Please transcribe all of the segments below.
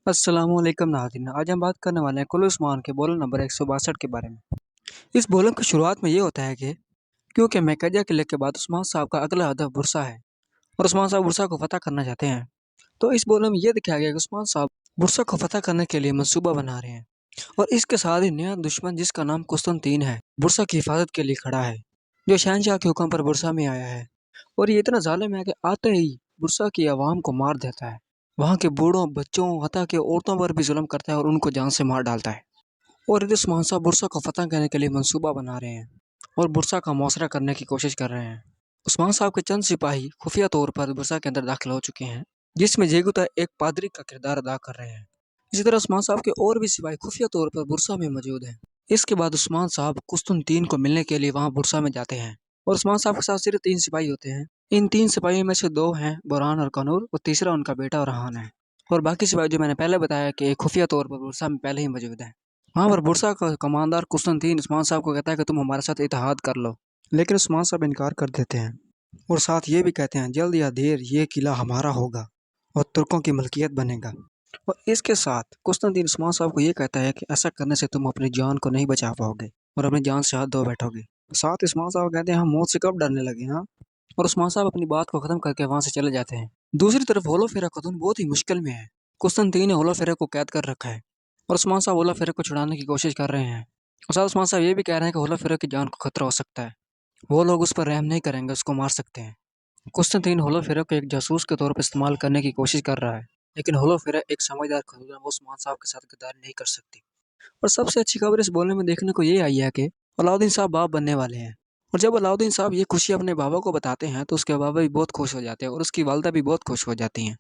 अस्सलाम वालेकुम नाज़रीन। आज हम बात करने वाले हैं कुल उस्मान के बॉलर नंबर 162 के बारे में। इस बॉलर की शुरुआत में ये होता है कि क्योंकि मैकेजा किले के बाद उस्मान साहब का अगला हदफ बुरसा है और उस्मान साहब बुरसा को फतह करना चाहते हैं। तो इस बॉलर में ये दिखाया गया कि उस्मान साहब बुरसा को फतह करने के लिए मंसूबा बना रहे हैं और इसके साथ ही नया दुश्मन जिसका नाम कुस्तुनतीन है बुरसा की हिफाजत के लिए खड़ा है, जो शहनशाह के हुक्म पर बुरसा में आया है। और ये इतना जालिम है कि आते ही बुरसा की आवाम को मार देता है। वहाँ के बूढ़ों, बच्चों, हत्ता के औरतों पर भी जुल्म करता है और उनको जान से मार डालता है। और इधर उस्मान साहब बुरसा को फतह करने के लिए मंसूबा बना रहे हैं और बुरसा का मुआसरा करने की कोशिश कर रहे हैं। उस्मान साहब के चंद सिपाही खुफिया तौर पर बुरसा के अंदर दाखिल हो चुके हैं, जिसमें जेगुता एक पादरी का किरदार अदा कर रहे हैं। इसी तरह उस्मान साहब के और भी सिपाही खुफिया तौर पर बुरसा में मौजूद हैं। इसके बाद उस्मान साहब कुस्तुनतीन को मिलने के लिए वहाँ बुरसा में जाते हैं और उस्मान साहब के साथ सिर्फ 3 सिपाही होते हैं। इन 3 सिपाहियों में से 2 हैं बुरहान और कनूर और तीसरा उनका बेटा रहान है। और बाकी सिपाही जो मैंने पहले बताया कि खुफिया तौर पर बुरसा में पहले ही मौजूद है। वहाँ पर बुरसा का कमांडर कुस्तुनतीन उस्मान साहब को कहता है कि तुम हमारे साथ इत्तेहाद कर लो, लेकिन उस्मान साहब इनकार कर देते हैं और साथ ये भी कहते हैं जल्द या देर ये किला हमारा होगा और तुर्कों की मलकियत बनेगा। और इसके साथ कुस्तुनतीन उस्मान साहब को ये कहता है कि ऐसा करने से तुम अपनी जान को नहीं बचा पाओगे और अपनी जान से हाथ धो बैठोगे। साथ उस्मान साहब कहते हैं हम मौत से कब डरने लगे। हाँ। और उस्मान साहब अपनी बात को खत्म करके वहां से चले जाते हैं। दूसरी तरफ होलो फेरा खतून बहुत ही मुश्किल में है। कुस्तुनतीन ने होलो फेरा को कैद कर रखा है और उस्मान साहब होलो फेरा को छुड़ाने की कोशिश कर रहे हैं। और साथ उस्मान साहब ये भी कह रहे हैं कि होलो फेरा की जान को खतरा हो सकता है, वो लोग उस पर रहम नहीं करेंगे, उसको मार सकते हैं। कुस्तुनतीन होलो फेरा को एक जासूस के तौर पर इस्तेमाल करने की कोशिश कर रहा है, लेकिन होलो फेरा एक समझदार खतून है, वो उस्मान साहब के साथ गद्दारी नहीं कर सकती। और सबसे अच्छी खबर इस बोलने में देखने को ये आई है कि अलाउद्दीन साहब बाप बनने वाले हैं। और जब अलाउद्दीन साहब ये खुशी अपने बाबा को बताते हैं तो उसके बाबा भी बहुत खुश हो जाते हैं और उसकी वालदा भी बहुत खुश हो जाती हैं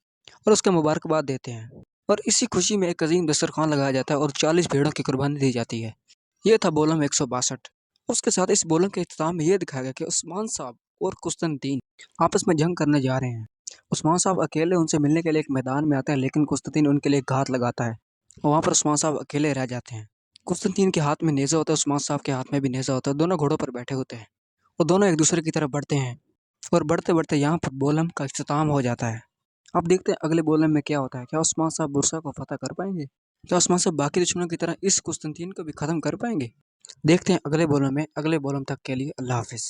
और उसके मुबारकबाद देते हैं। और इसी खुशी में एक अजीम दस्तरखान लगाया जाता है और 40 भेड़ों की कुर्बानी दी जाती है। ये था बोलम 162। उसके साथ इस बोलम के इख्तिताम में ये दिखाया गया कि उस्मान साहब और कुस्तुनतीन आपस में जंग करने जा रहे हैं। उस्मान साहब अकेले उनसे मिलने के लिए एक मैदान में आते हैं, लेकिन कुस्तुनतीन उनके लिए घात लगाता है और वहाँ पर उस्मान साहब अकेले रह जाते हैं। कुस्तुनतीन के हाथ में नेज़ा होता है, उस्मान साहब के हाथ में भी नेज़ा होता है। दोनों घोड़ों पर बैठे होते हैं और दोनों एक दूसरे की तरफ बढ़ते हैं और बढ़ते बढ़ते यहाँ पर बोलम का इख्तिताम हो जाता है। अब देखते हैं अगले बोलम में क्या होता है। क्या उस्मान साहब बुरसा को फतह कर पाएंगे? क्या उस्मान साहब बाकी दुश्मनों की तरह इस कुस्तुनतीन को भी ख़त्म कर पाएंगे? देखते हैं अगले बोलम में। अगले बोलम तक के लिए अल्लाह हाफिज़।